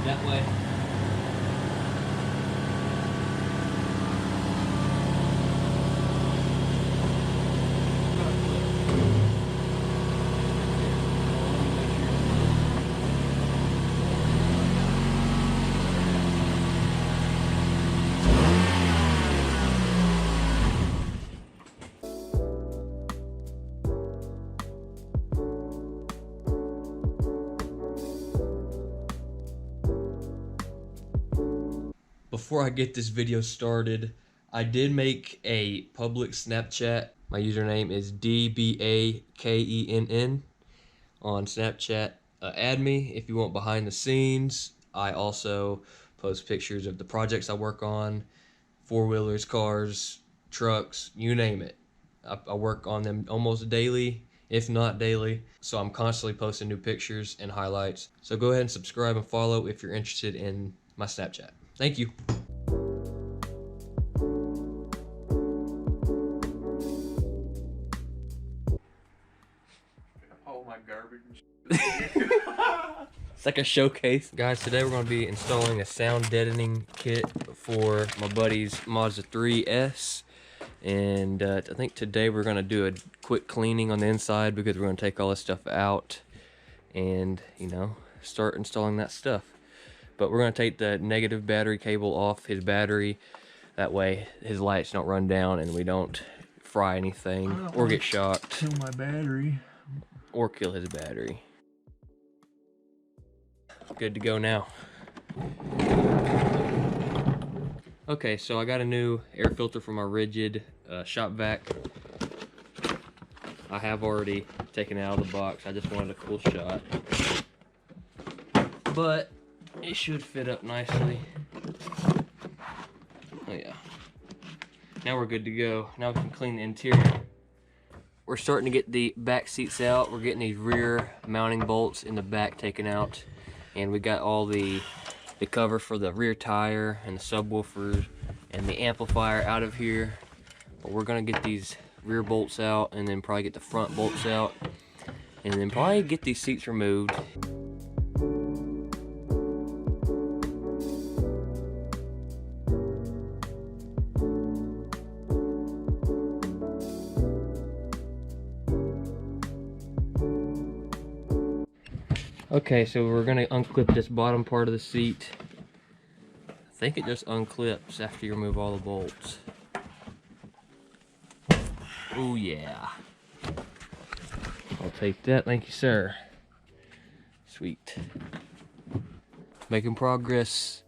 that way. Before I get this video started, I did make a public Snapchat. My username is DBAKENN on Snapchat. Add me if you want behind the scenes. I also post pictures of the projects I work on, four-wheelers, cars, trucks, you name it. I work on them almost daily, if not daily. So I'm constantly posting new pictures and highlights. So go ahead and subscribe and follow if you're interested in my Snapchat. Thank you. All my garbage. It's like a showcase. Guys, today we're going to be installing a sound deadening kit for my buddy's Mazda 3S. And I think today we're going to do a quick cleaning on the inside because we're going to take all this stuff out and, you know, start installing that stuff. But we're going to take the negative battery cable off his battery. That way his lights don't run down and we don't fry anything or get shocked. Kill my battery. Or kill his battery. Good to go now. Okay, so I got a new air filter for my rigid shop vac. I have already taken it out of the box. I just wanted a cool shot. But it should fit up nicely. Oh yeah. Now we're good to go. Now we can clean the interior. We're starting to get the back seats out. We're getting these rear mounting bolts in the back taken out. And we got all the cover for the rear tire and the subwoofers and the amplifier out of here. But we're gonna get these rear bolts out and then probably get the front bolts out. And then probably get these seats removed. Okay, so we're gonna unclip this bottom part of the seat. I think it just unclips after you remove all the bolts. Oh yeah. I'll take that, thank you, sir. Sweet. Making progress.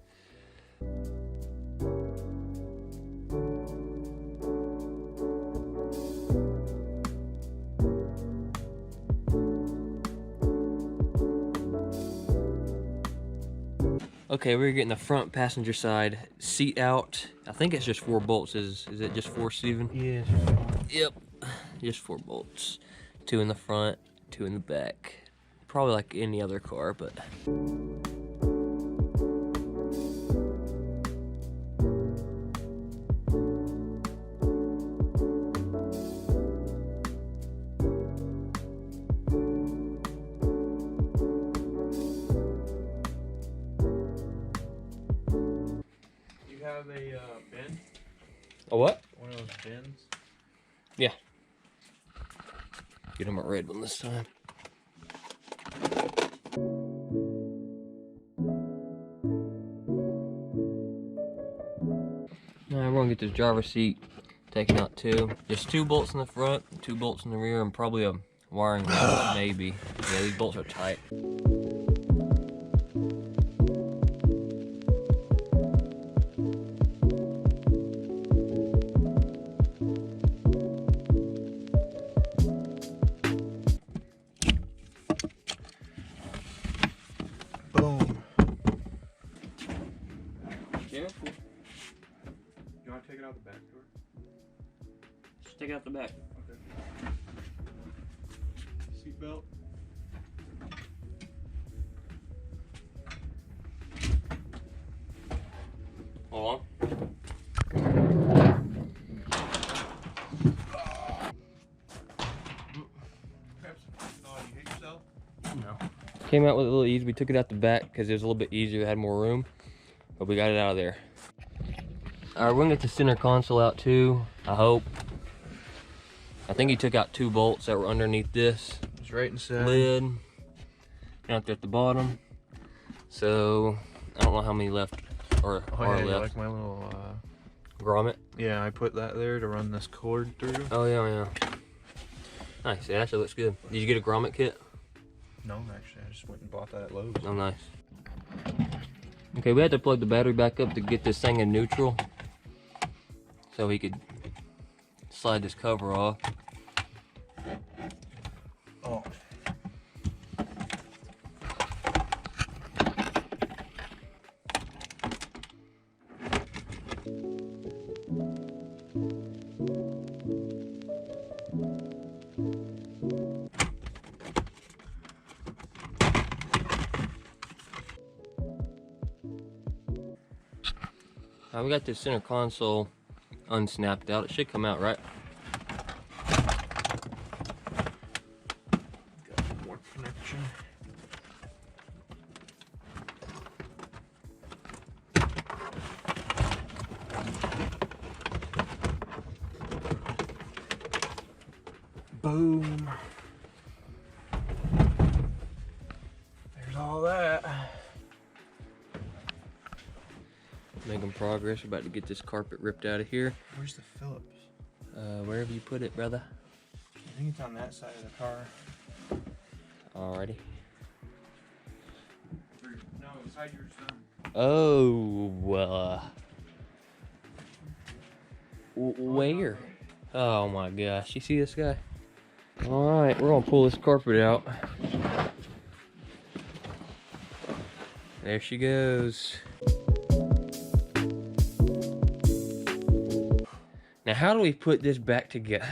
Okay, we're getting the front passenger side seat out. I think it's just 4 bolts. Is it just 4, Steven? Yeah. Yep, just 4 bolts. 2 in the front, 2 in the back. Probably like any other car, but... Have a bin? A what? One of those bins? Yeah. Get him a red one this time. Now we're gonna get this driver's seat taken out too. Just 2 bolts in the front, 2 bolts in the rear, and probably a wiring harness maybe. Yeah, these bolts are tight. Boom. Careful. You want to take it out the back door? Just take it out the back. Okay. Seatbelt. Hold on. Oh, you hit yourself? No. Came out with a little easy. We took it out the back because it was a little bit easier, it had more room, but we got it out of there. All right, we're gonna get the center console out too, I hope. I think he took out 2 bolts that were underneath this. It's right inside. Lid. Out there at the bottom. So, I don't know how many left or are yeah, left. like my little grommet. yeah, I put that there to run this cord through. Oh yeah. Nice, it actually looks good. Did you get a grommet kit? No, actually, I just went and bought that at Lowe's. Oh, nice. Okay, we had to plug the battery back up to get this thing in neutral, so we could slide this cover off. Oh. We got this center console unsnapped out. It should come out, right? Got more connection. Boom. There's all that. Making progress. We're about to get this carpet ripped out of here. Where's the Phillips? Wherever you put it, brother. I think it's on that side of the car. Alrighty. No, inside your son. Oh, where? Oh my gosh, you see this guy? Alright, we're gonna pull this carpet out. There she goes. Now, how do we put this back together?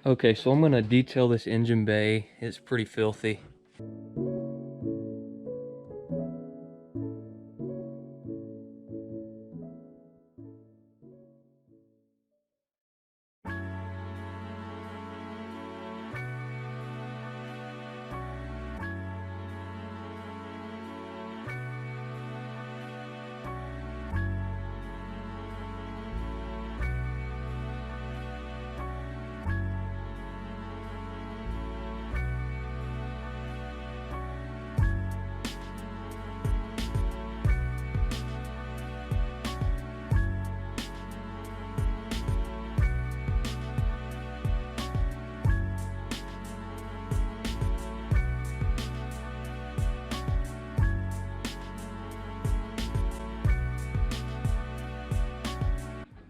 Okay, so I'm gonna detail this engine bay. It's pretty filthy.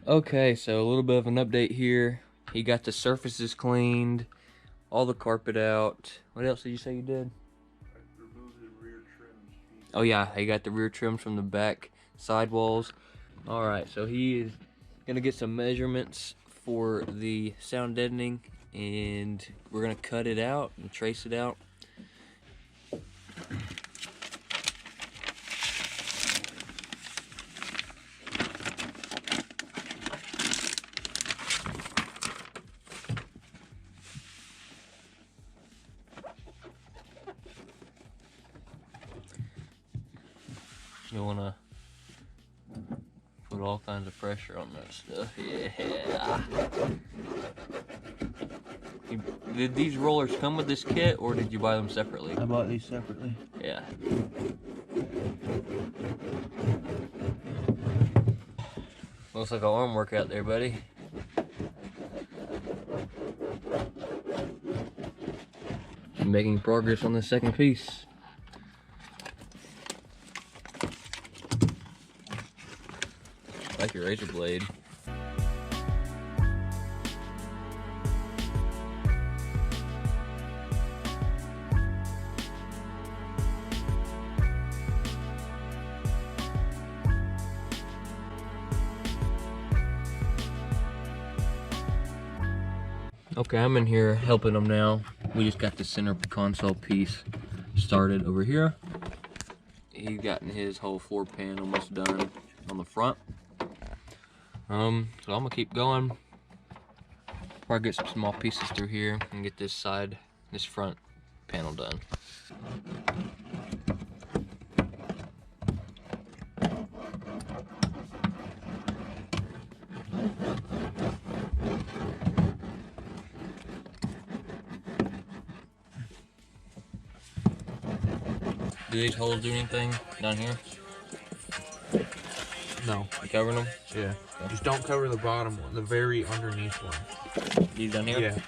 Okay, so a little bit of an update here. He got the surfaces cleaned, all the carpet out. What else did you say you did? I removed the rear trims. Oh yeah, he got the rear trims from the back sidewalls. Alright, so he is gonna get some measurements for the sound deadening, and we're gonna cut it out and trace it out. You wanna put all kinds of pressure on that stuff. Yeah. Did these rollers come with this kit, or did you buy them separately? I bought these separately. Yeah. Looks like an arm workout there, buddy. Making progress on the second piece. Like your razor blade. Okay, I'm in here helping him now. We just got the center console piece started over here. He's gotten his whole floor pan almost done on the front. So I'm gonna keep going. Probably get some small pieces through here and get this front panel done. Do these holes do anything down here? No. You covering them? Yeah. Just don't cover the bottom one, the very underneath one. These down here? Yeah.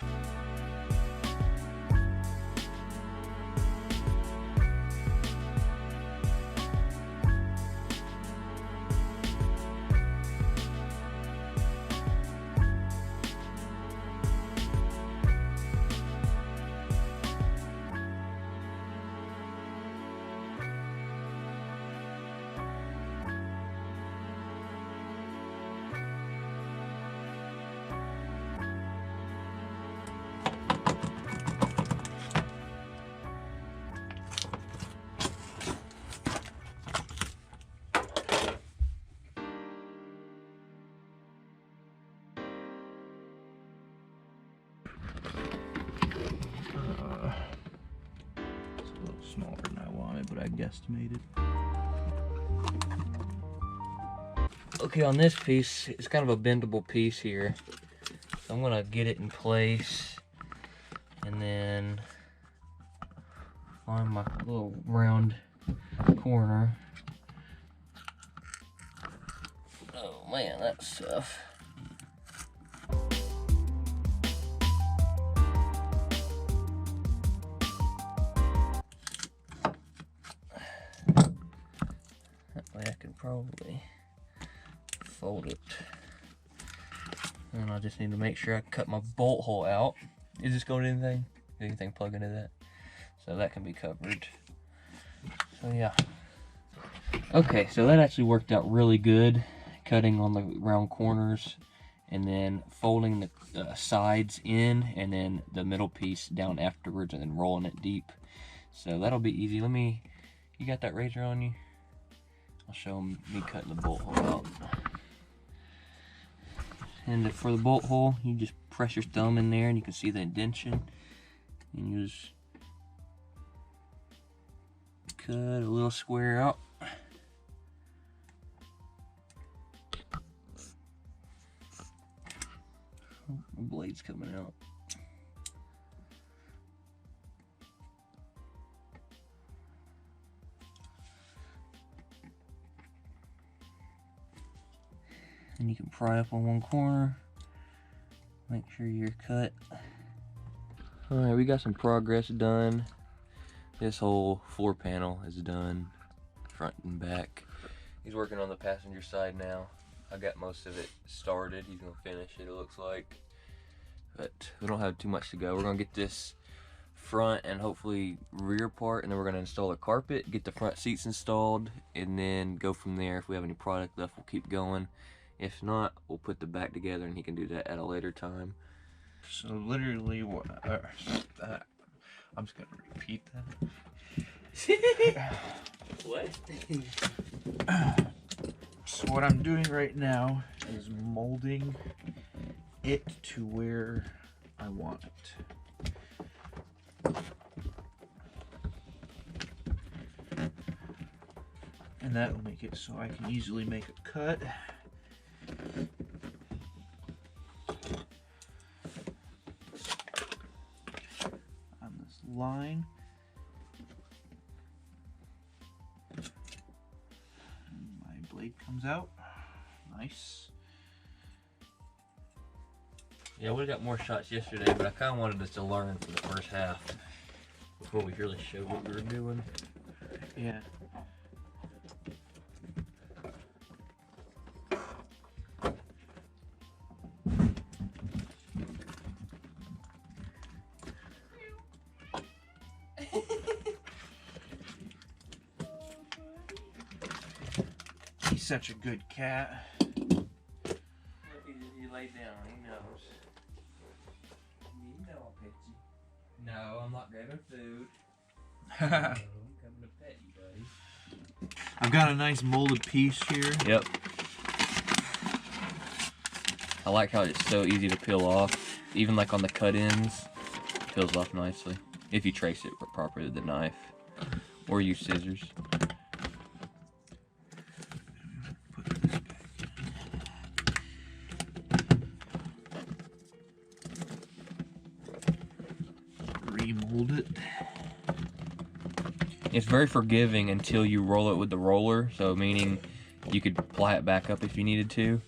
It's a little smaller than I wanted, but I guesstimated. Okay, on this piece, it's kind of a bendable piece here. So I'm gonna get it in place and then find my little round corner. Oh man, that's tough. That way I can probably fold it. And I just need to make sure I cut my bolt hole out. Is this going to anything? Anything plug into that? So that can be covered. So yeah. Okay, so that actually worked out really good. Cutting on the round corners and then folding the sides in and then the middle piece down afterwards and then rolling it deep. So that'll be easy. You got that razor on you? I'll show me cutting the bolt hole out. And for the bolt hole, you just press your thumb in there and you can see the indentation. And you just cut a little square out. Oh, the blade's coming out. And you can pry up on one corner. Make sure you're cut. Alright, we got some progress done. This whole floor panel is done, front and back. He's working on the passenger side now. I got most of it started. He's gonna finish it, it looks like. But we don't have too much to go. We're gonna get this front and hopefully rear part, and then we're gonna install a carpet, get the front seats installed, and then go from there. If we have any product left, we'll keep going. If not, we'll put the back together and he can do that at a later time. So literally, what? I'm just gonna repeat that. What? So what I'm doing right now is molding it to where I want it. And that'll make it so I can easily make a cut. On this line. And my blade comes out. Nice. Yeah, we got more shots yesterday, but I kind of wanted us to learn for the first half before we really showed what we were doing. Yeah. He's such a good cat. He laid down, he knows. You know I'll pet you. No, I'm not grabbing food. No, I'm coming to pet you, buddy. I've got a nice molded piece here. Yep. I like how it's so easy to peel off. Even like on the cut ends, it peels off nicely. If you trace it properly with the knife. Or use scissors. Put this back in. Remold it. It's very forgiving until you roll it with the roller, so meaning you could ply it back up if you needed to.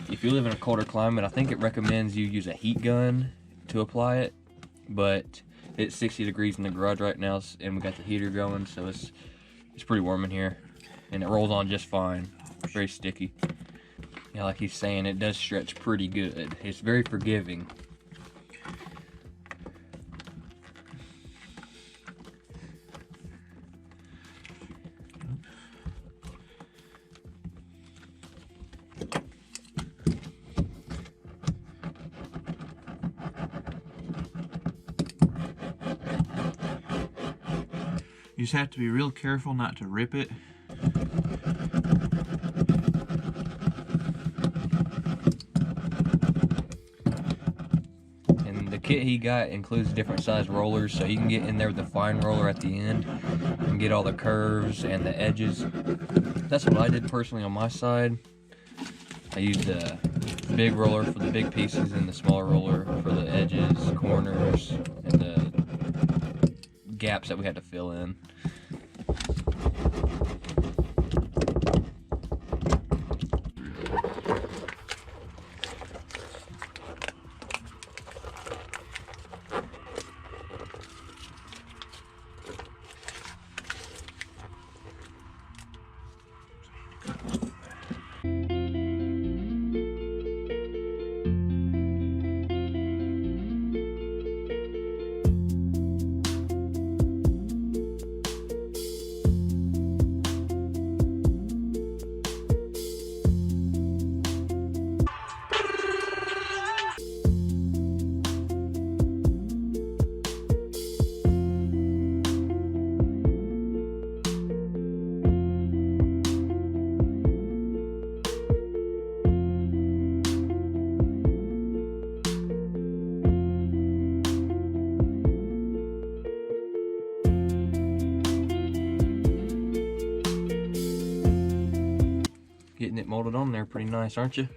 If you live in a colder climate, I think it recommends you use a heat gun to apply it, but it's 60 degrees in the garage right now, and we got the heater going, so it's pretty warm in here, and it rolls on just fine. Very sticky. Yeah, like he's saying, it does stretch pretty good. It's very forgiving. You just have to be real careful not to rip it. And the kit he got includes different size rollers, so you can get in there with the fine roller at the end and get all the curves and the edges. That's what I did personally on my side. I used the big roller for the big pieces and the smaller roller for the edges, corners, and the gaps that we had to fill in. Getting it molded on there pretty nice, aren't you?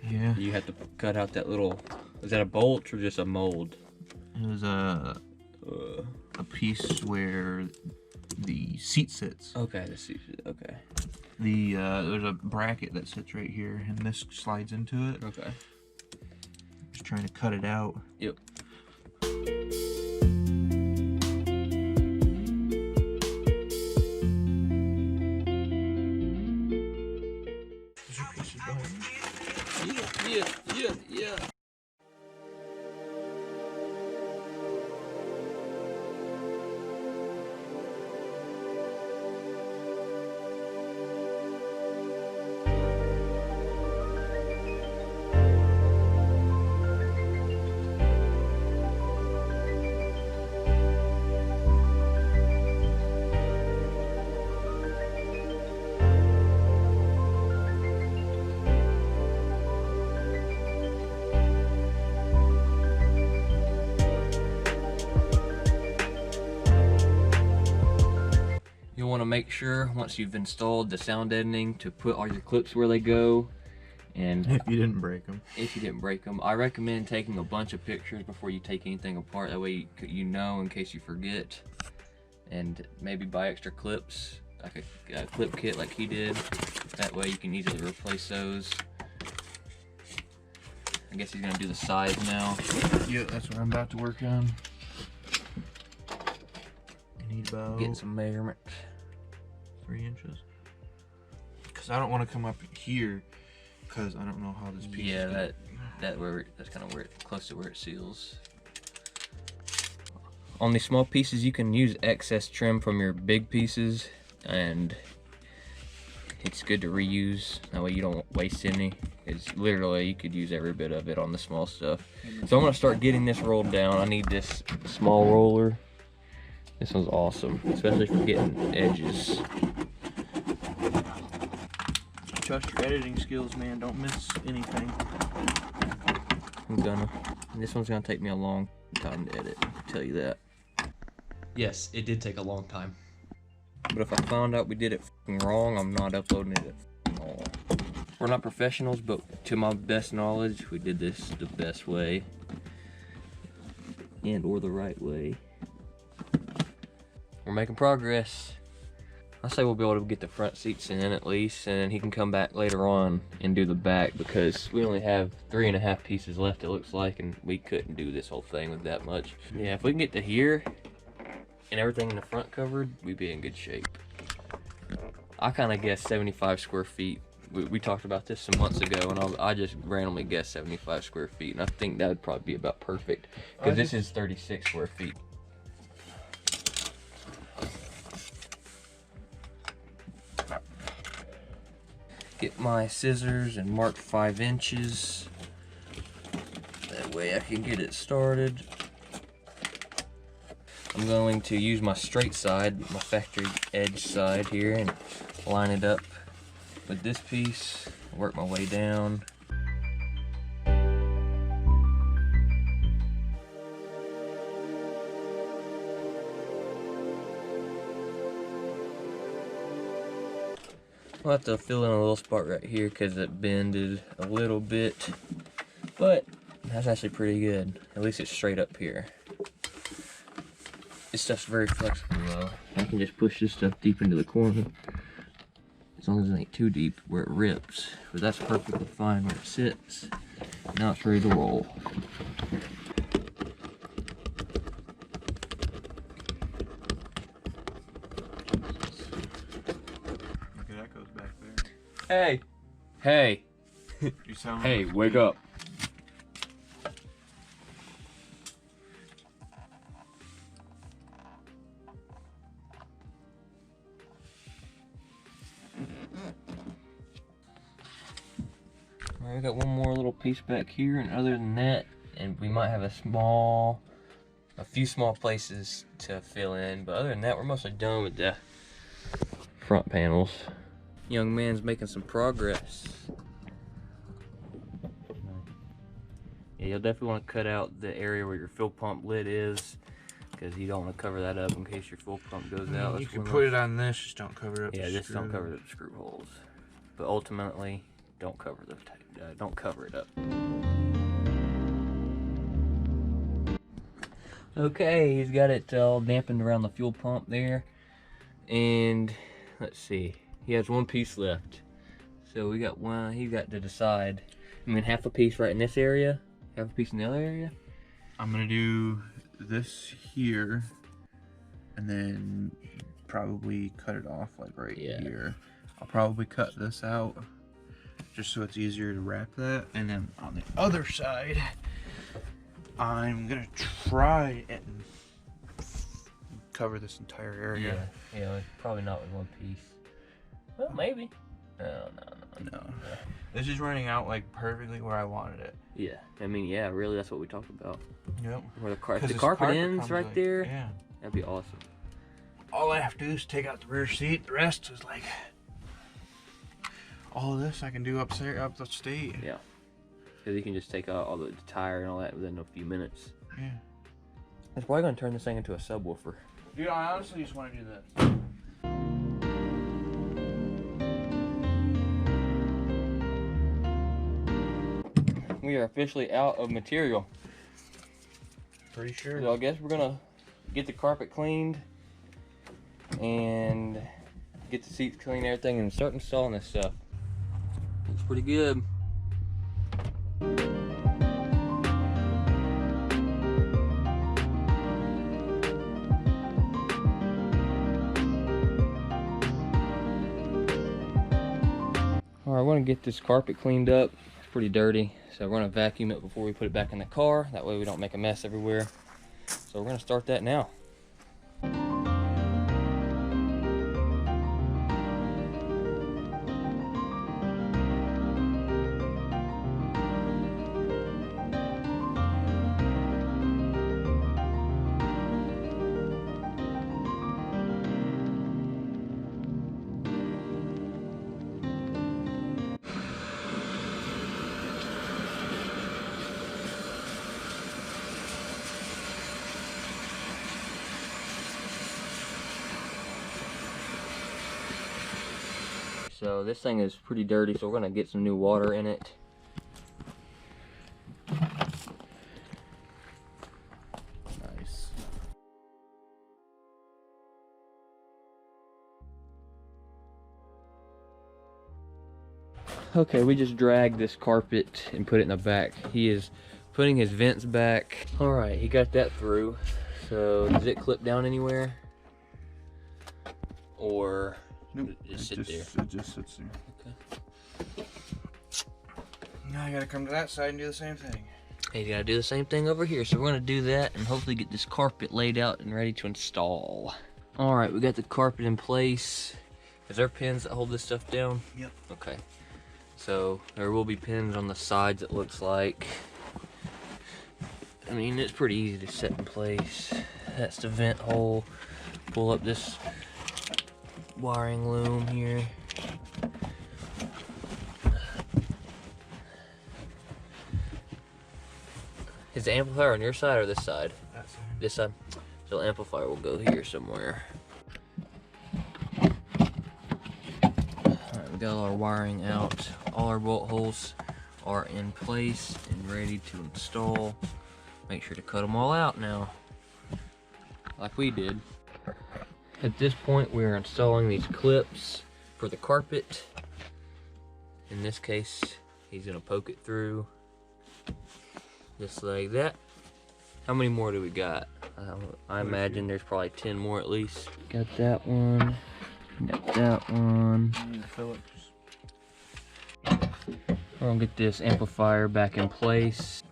Yeah. You had to cut out that little, is that a bolt or just a mold? It was a piece where the seat sits. Okay, the seat, okay. There's a bracket that sits right here, and this slides into it. Okay. Just trying to cut it out. Yep. Yeah. You'll want to make sure once you've installed the sound deadening to put all your clips where they go, and If you didn't break them. if you didn't break them, I recommend taking a bunch of pictures before you take anything apart. That way you know in case you forget, and maybe buy extra clips, like a clip kit like he did. That way you can easily replace those. I guess he's gonna do the sides now. Yeah, that's what I'm about to work on. I need about Getting some measurement. 3 inches. Because I don't want to come up here, because I don't know how this piece is Yeah, gonna... that's kind of where close to where it seals. On these small pieces, you can use excess trim from your big pieces, and it's good to reuse. That way you don't waste any. It's literally, you could use every bit of it on the small stuff. So I'm gonna start getting this rolled down. I need this small roller. This one's awesome, especially for getting edges. trust your editing skills, man. Don't miss anything. I'm gonna. This one's gonna take me a long time to edit, I can tell you that. Yes, it did take a long time. But if I found out we did it wrong, I'm not uploading it at all. We're not professionals, but to my best knowledge, we did this the best way. And or the right way. We're making progress. I say we'll be able to get the front seats in at least, and then he can come back later on and do the back, because we only have 3.5 pieces left, it looks like, and we couldn't do this whole thing with that much. Yeah, if we can get to here and everything in the front covered, we'd be in good shape. I kind of guessed 75 square feet. We talked about this some months ago, and I just randomly guessed 75 square feet, and I think that would probably be about perfect, because this is 36 square feet. Get my scissors and mark 5 inches. That way I can get it started. I'm going to use my straight side, my factory edge side here, and line it up with this piece. Work my way down. I'll have to fill in a little spot right here because it bended a little bit, but that's actually pretty good. At least it's straight up here. This stuff's very flexible though. I can just push this stuff deep into the corner, as long as it ain't too deep where it rips. But that's perfectly fine where it sits. Now it's ready to roll. Hey! Hey! You sound Hey, wake up. Alright, we got one more little piece back here, and other than that, and we might have a few small places to fill in, but other than that, we're mostly done with the front panels. Young man's making some progress. Yeah, you'll definitely want to cut out the area where your fuel pump lid is, because you don't want to cover that up in case your fuel pump goes out. You can put it on this, just don't cover up. Yeah, the just screw. don't cover the screw holes. But ultimately, don't cover it up. Okay, he's got it all dampened around the fuel pump there, and let's see. He has one piece left. So we got one, he got to decide. I mean, half a piece right in this area, half a piece in the other area. I'm gonna do this here, and then probably cut it off like right here. I'll probably cut this out, just so it's easier to wrap that. And then on the other side, I'm gonna try and cover this entire area. Yeah, probably not with one piece. Well, maybe. No. This is running out like perfectly where I wanted it. Yeah, I mean, yeah, really, that's what we talked about. Yep. Where the carpet ends right like, there, yeah. that'd be awesome. All I have to do is take out the rear seat. The rest is like All of this I can do upstairs, up the state. Yeah, because you can just take out all the tire and all that within a few minutes. Yeah. That's probably gonna turn this thing into a subwoofer. Dude, I honestly just want to do this. We are officially out of material. Pretty sure. So I guess we're gonna get the carpet cleaned and get the seats cleaned, everything, and start installing this stuff. Looks pretty good. Alright, we're gonna get this carpet cleaned up. It's pretty dirty, so we're gonna vacuum it before we put it back in the car. That way we don't make a mess everywhere. So we're gonna start that now. So this thing is pretty dirty, so we're gonna get some new water in it. Nice. Okay, we just dragged this carpet and put it in the back. He is putting his vents back. All right, he got that through. So does it clip down anywhere? Or Nope. just sit there? It just sits there. Okay. Now I gotta come to that side and do the same thing. He's gotta do the same thing over here. So we're gonna do that and hopefully get this carpet laid out and ready to install. All right, we got the carpet in place. Is there pins that hold this stuff down? Yep. Okay. So there will be pins on the sides, it looks like. I mean, it's pretty easy to set in place. That's the vent hole. Pull up this wiring loom here. Is the amplifier on your side or this side? That side. This side. So the amplifier will go here somewhere. Alright, we got all our wiring out. All our bolt holes are in place and ready to install. Make sure to cut them all out now, like we did. At this point, we're installing these clips for the carpet. In this case, he's gonna poke it through, just like that. How many more do we got? I imagine there's probably 10 more at least. Got that one, got that one. Phillips. We're gonna get this amplifier back in place.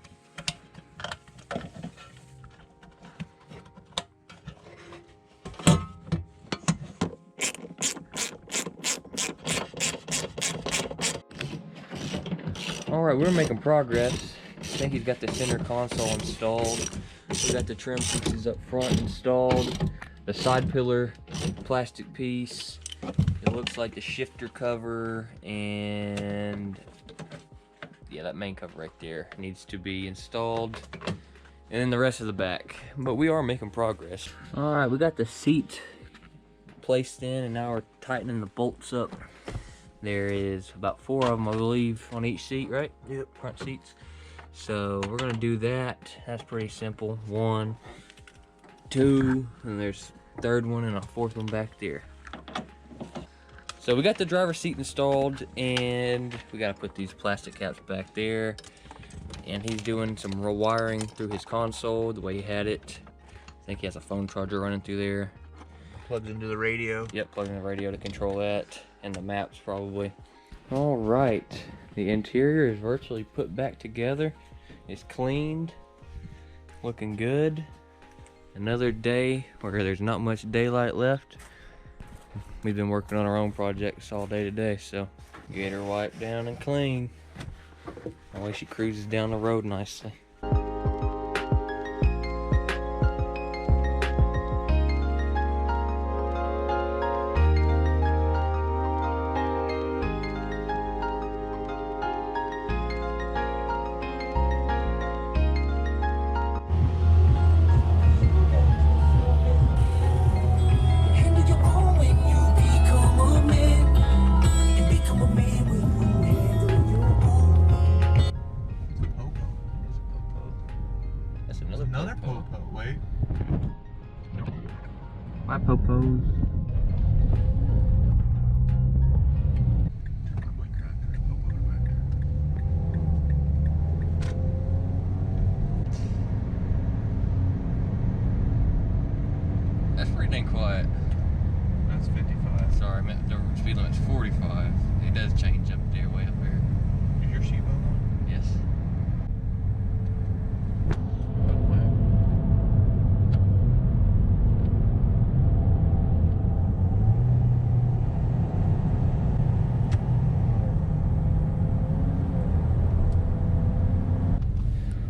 Alright, we're making progress. I think he's got the center console installed. We got the trim pieces up front installed. The side pillar plastic piece. It looks like the shifter cover and yeah, that main cover right there needs to be installed. And then the rest of the back. But we are making progress. Alright, we got the seat placed in and now we're tightening the bolts up. There is about 4 of them, I believe, on each seat, right? Yep. Front seats. So we're gonna do that. That's pretty simple. 1, 2, and there's a 3rd one and a 4th one back there. So we got the driver's seat installed and we gotta put these plastic caps back there. And he's doing some rewiring through his console the way he had it. I think he has a phone charger running through there. Plugs into the radio. Yep, plugging the radio to control that, and the maps probably. All right, the interior is virtually put back together. It's cleaned, looking good. Another day where there's not much daylight left. We've been working on our own projects all day today, so get her wiped down and clean. That way she cruises down the road nicely. Another popo, wait. My popos. That's pretty dang quiet. That's 55. Sorry, I meant the speed limit's 45. It does change up there, way up there. Is your seatbelt on? Yes.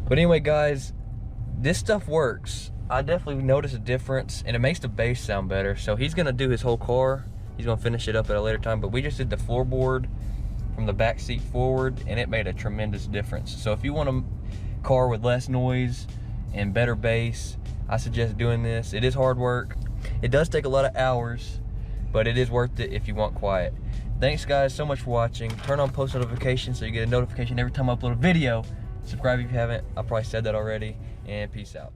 But anyway, guys, this stuff works. I definitely noticed a difference, and it makes the bass sound better. So he's gonna do his whole car. He's gonna finish it up at a later time, but we just did the floorboard from the back seat forward, and it made a tremendous difference. So if you want a car with less noise and better bass, I suggest doing this. It is hard work. It does take a lot of hours, but it is worth it if you want quiet. Thanks guys so much for watching. Turn on post notifications so you get a notification every time I upload a video. Subscribe if you haven't. I probably said that already. And peace out.